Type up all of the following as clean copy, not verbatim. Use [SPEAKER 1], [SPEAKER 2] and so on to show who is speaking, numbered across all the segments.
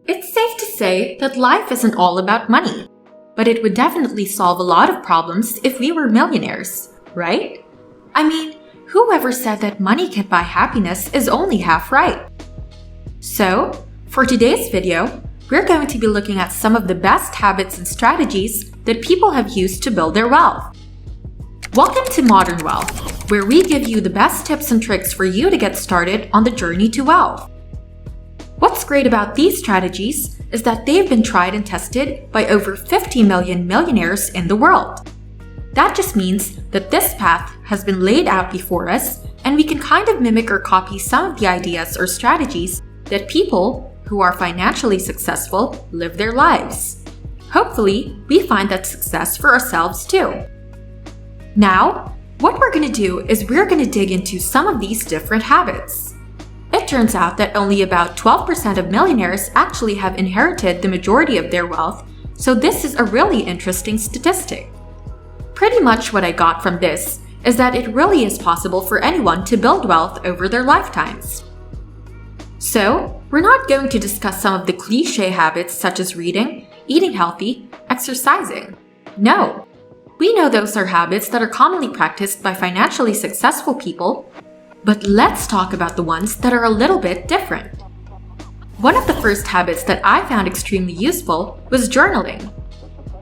[SPEAKER 1] It's safe to say that life isn't all about money, but it would definitely solve a lot of problems if we were millionaires, right? I mean, whoever said that money can buy happiness is only half right. So, for today's video, we're going to be looking at some of the best habits and strategies that people have used to build their wealth. Welcome to Modern Wealth, where we give you the best tips and tricks for you to get started on the journey to wealth. What's great about these strategies is that they've been tried and tested by over 50 million millionaires in the world. That just means that this path has been laid out before us, and we can kind of mimic or copy some of the ideas or strategies that people who are financially successful live their lives. Hopefully, we find that success for ourselves too. Now, what we're going to do is we're going to dig into some of these different habits. It turns out that only about 12% of millionaires actually have inherited the majority of their wealth, so this is a really interesting statistic. Pretty much what I got from this is that it really is possible for anyone to build wealth over their lifetimes. So, we're not going to discuss some of the cliché habits such as reading, eating healthy, exercising. No. We know those are habits that are commonly practiced by financially successful people, but let's talk about the ones that are a little bit different. One of the first habits that I found extremely useful was journaling.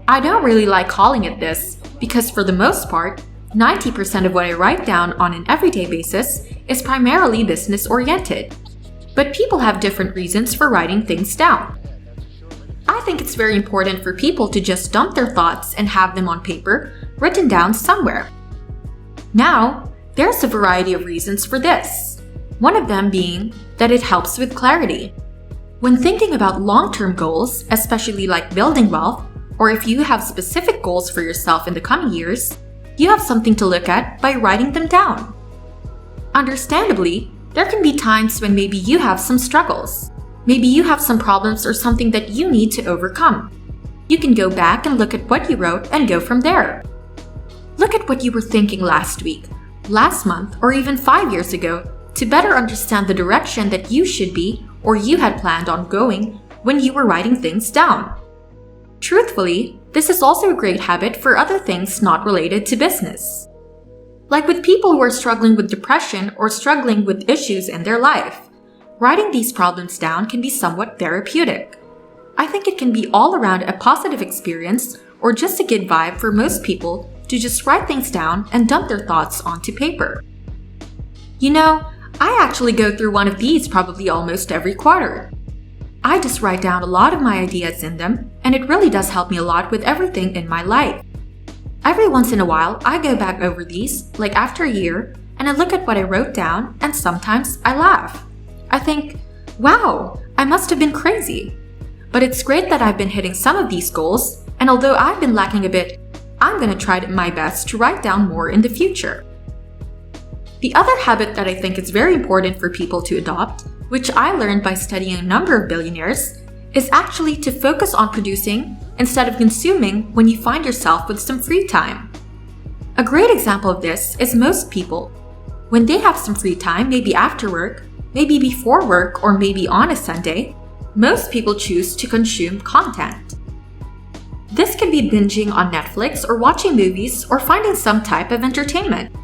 [SPEAKER 1] I don't really like calling it this because for the most part, 90% of what I write down on an everyday basis is primarily business-oriented. But people have different reasons for writing things down. I think it's very important for people to just dump their thoughts and have them on paper, written down somewhere. Now, there's a variety of reasons for this. One of them being that it helps with clarity. When thinking about long-term goals, especially like building wealth, or if you have specific goals for yourself in the coming years, you have something to look at by writing them down. Understandably, there can be times when maybe you have some struggles. Maybe you have some problems or something that you need to overcome. You can go back and look at what you wrote and go from there. Look at what you were thinking last week, last month, or even 5 years ago to better understand the direction that you should be or you had planned on going when you were writing things down. Truthfully, this is also a great habit for other things not related to business. Like with people who are struggling with depression or struggling with issues in their life, writing these problems down can be somewhat therapeutic. I think it can be all around a positive experience or just a good vibe for most people to just write things down and dump their thoughts onto paper. You know, I actually go through one of these probably almost every quarter. I just write down a lot of my ideas in them, and it really does help me a lot with everything in my life. Every once in a while, I go back over these, like after a year, and I look at what I wrote down, and sometimes I laugh. I think, wow, I must have been crazy. But it's great that I've been hitting some of these goals, and although I've been lacking a bit, I'm going to try my best to write down more in the future. The other habit that I think is very important for people to adopt, which I learned by studying a number of billionaires, is actually to focus on producing instead of consuming when you find yourself with some free time. A great example of this is most people. When they have some free time, maybe after work, maybe before work, or maybe on a Sunday, most people choose to consume content. This could be binging on Netflix or watching movies or finding some type of entertainment.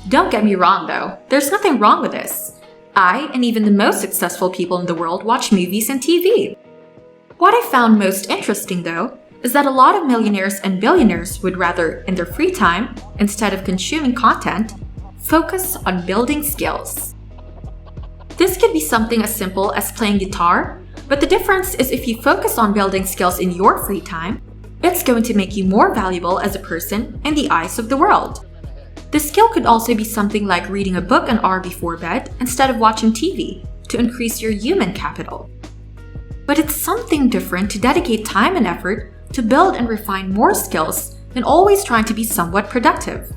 [SPEAKER 1] Don't get me wrong though, there's nothing wrong with this. I and even the most successful people in the world watch movies and TV. What I found most interesting though is that a lot of millionaires and billionaires would rather, in their free time, instead of consuming content, focus on building skills. This could be something as simple as playing guitar, but the difference is if you focus on building skills in your free time, it's going to make you more valuable as a person in the eyes of the world. The skill could also be something like reading a book an hour before bed instead of watching TV to increase your human capital. But it's something different to dedicate time and effort to build and refine more skills than always trying to be somewhat productive.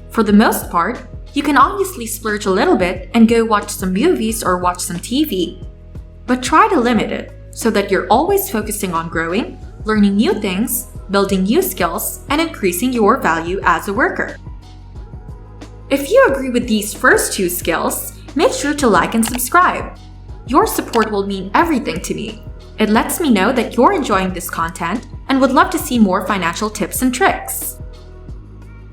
[SPEAKER 1] For the most part, you can obviously splurge a little bit and go watch some movies or watch some TV. But try to limit it so that you're always focusing on growing, learning new things, building new skills, and increasing your value as a worker. If you agree with these first two skills, make sure to like and subscribe. Your support will mean everything to me. It lets me know that you're enjoying this content and would love to see more financial tips and tricks.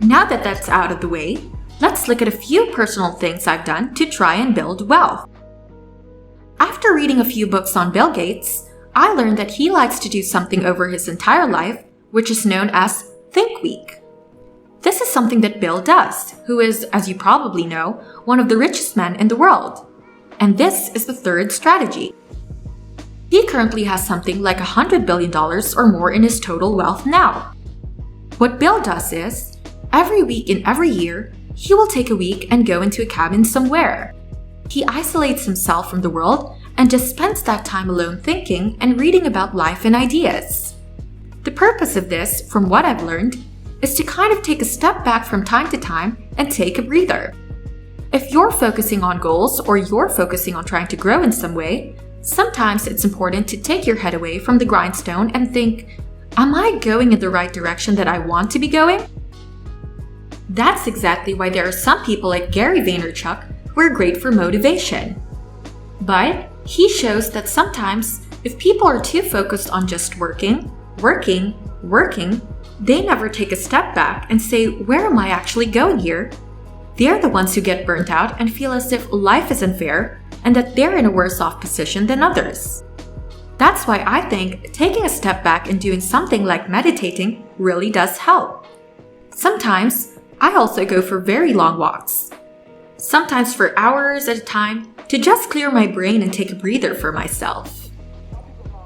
[SPEAKER 1] Now that that's out of the way, let's look at a few personal things I've done to try and build wealth. After reading a few books on Bill Gates, I learned that he likes to do something over his entire life, which is known as Think Week. This is something that Bill does, who is, as you probably know, one of the richest men in the world. And this is the third strategy. He currently has something like $100 billion or more in his total wealth now. What Bill does is, every week in every year, he will take a week and go into a cabin somewhere. He isolates himself from the world and just spends that time alone thinking and reading about life and ideas. The purpose of this, from what I've learned, is to kind of take a step back from time to time and take a breather. If you're focusing on goals or you're focusing on trying to grow in some way, sometimes it's important to take your head away from the grindstone and think, am I going in the right direction that I want to be going? That's exactly why there are some people like Gary Vaynerchuk who are great for motivation. But he shows that sometimes if people are too focused on just working, they never take a step back and say, where am I actually going here? They're the ones who get burnt out and feel as if life is unfair and that they're in a worse off position than others. That's why I think taking a step back and doing something like meditating really does help. Sometimes I also go for very long walks, sometimes for hours at a time, to just clear my brain and take a breather for myself.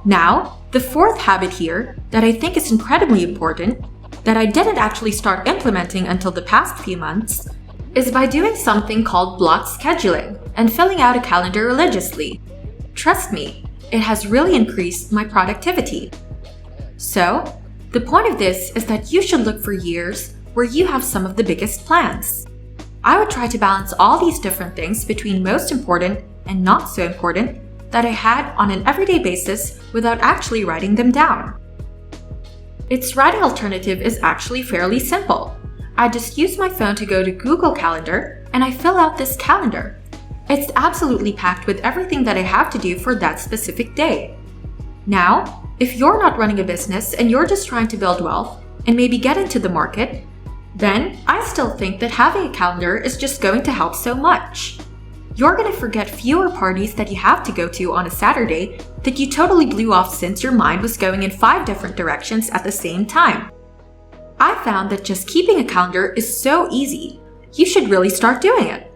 [SPEAKER 1] Now, the fourth habit here that I think is incredibly important, that I didn't actually start implementing until the past few months, is by doing something called block scheduling and filling out a calendar religiously. Trust me, it has really increased my productivity. So, the point of this is that you should look for years where you have some of the biggest plans. I would try to balance all these different things between most important and not so important that I had on an everyday basis without actually writing them down. Its writing alternative is actually fairly simple. I just use my phone to go to Google Calendar and I fill out this calendar. It's absolutely packed with everything that I have to do for that specific day. Now, if you're not running a business and you're just trying to build wealth and maybe get into the market, then I still think that having a calendar is just going to help so much. You're going to forget fewer parties that you have to go to on a Saturday that you totally blew off since your mind was going in 5 different directions at the same time. I found that just keeping a calendar is so easy. You should really start doing it.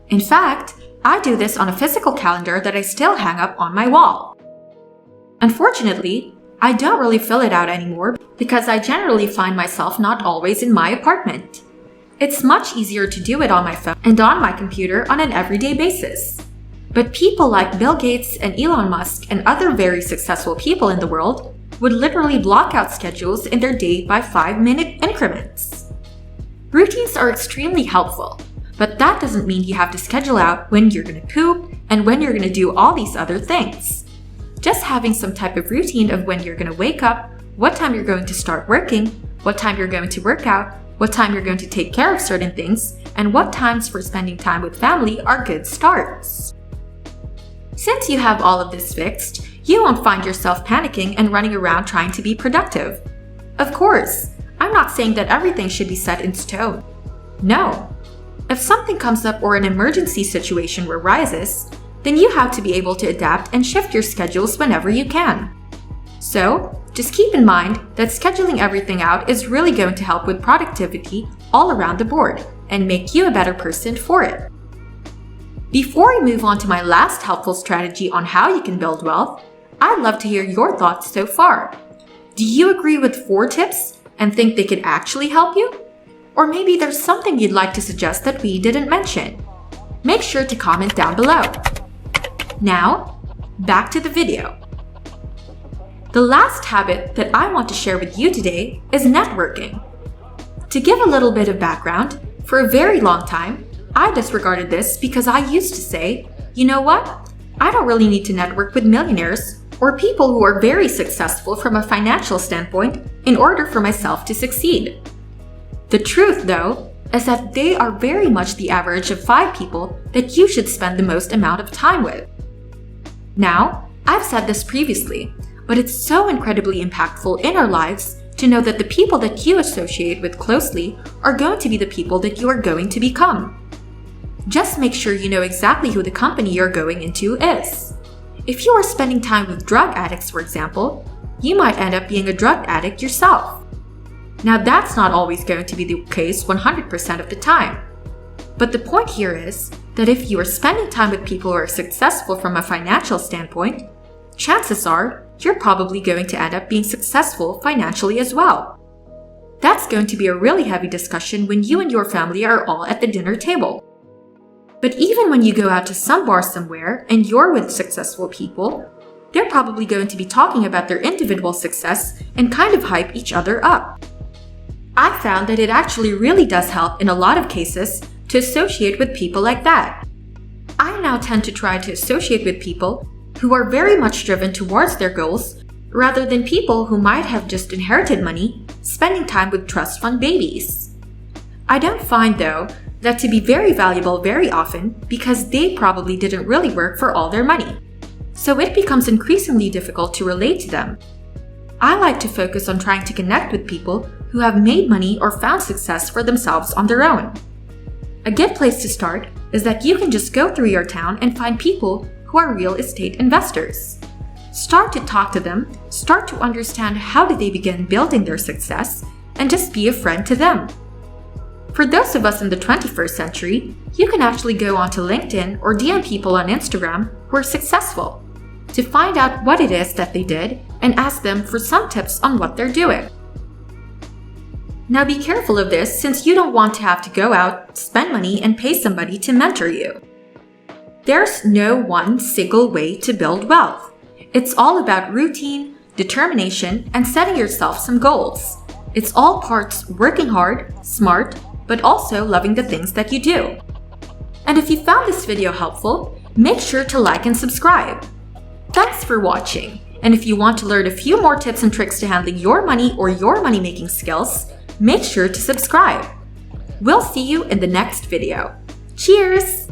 [SPEAKER 1] In fact, I do this on a physical calendar that I still hang up on my wall. Unfortunately, I don't really fill it out anymore because I generally find myself not always in my apartment. It's much easier to do it on my phone and on my computer on an everyday basis. But people like Bill Gates and Elon Musk and other very successful people in the world would literally block out schedules in their day by 5-minute increments. Routines are extremely helpful, but that doesn't mean you have to schedule out when you're going to poop and when you're going to do all these other things. Just having some type of routine of when you're going to wake up, what time you're going to start working, what time you're going to work out, what time you're going to take care of certain things, and what times for spending time with family are good starts. Since you have all of this fixed, you won't find yourself panicking and running around trying to be productive. Of course, I'm not saying that everything should be set in stone. No. If something comes up or an emergency situation arises, then you have to be able to adapt and shift your schedules whenever you can. So, just keep in mind that scheduling everything out is really going to help with productivity all around the board and make you a better person for it. Before we move on to my last helpful strategy on how you can build wealth, I'd love to hear your thoughts so far. Do you agree with 4 tips and think they could actually help you? Or maybe there's something you'd like to suggest that we didn't mention. Make sure to comment down below. Now, back to the video. The last habit that I want to share with you today is networking. To give a little bit of background, for a very long time, I disregarded this because I used to say, you know what? I don't really need to network with millionaires or people who are very successful from a financial standpoint in order for myself to succeed. The truth, though, is that they are very much the average of 5 people that you should spend the most amount of time with. Now, I've said this previously, but it's so incredibly impactful in our lives to know that the people that you associate with closely are going to be the people that you are going to become. Just make sure you know exactly who the company you're going into is. If you are spending time with drug addicts, for example, you might end up being a drug addict yourself. Now, that's not always going to be the case 100% of the time. But the point here is that if you are spending time with people who are successful from a financial standpoint, chances are you're probably going to end up being successful financially as well. That's going to be a really heavy discussion when you and your family are all at the dinner table. But even when you go out to some bar somewhere and you're with successful people, they're probably going to be talking about their individual success and kind of hype each other up. I found that it actually really does help in a lot of cases to associate with people like that. I now tend to try to associate with people who are very much driven towards their goals rather than people who might have just inherited money, spending time with trust fund babies. I don't find, though, that to be very valuable very often because they probably didn't really work for all their money. So it becomes increasingly difficult to relate to them. I like to focus on trying to connect with people who have made money or found success for themselves on their own. A good place to start is that you can just go through your town and find people who are real estate investors. Start to talk to them, start to understand how did they begin building their success, and just be a friend to them. For those of us in the 21st century, you can actually go onto LinkedIn or DM people on Instagram who are successful to find out what it is that they did and ask them for some tips on what they're doing. Now be careful of this since you don't want to have to go out, spend money, and pay somebody to mentor you. There's no one single way to build wealth. It's all about routine, determination, and setting yourself some goals. It's all parts working hard, smart, but also loving the things that you do. And if you found this video helpful, make sure to like and subscribe. Thanks for watching. And if you want to learn a few more tips and tricks to handling your money or your money-making skills, make sure to subscribe. We'll see you in the next video. Cheers!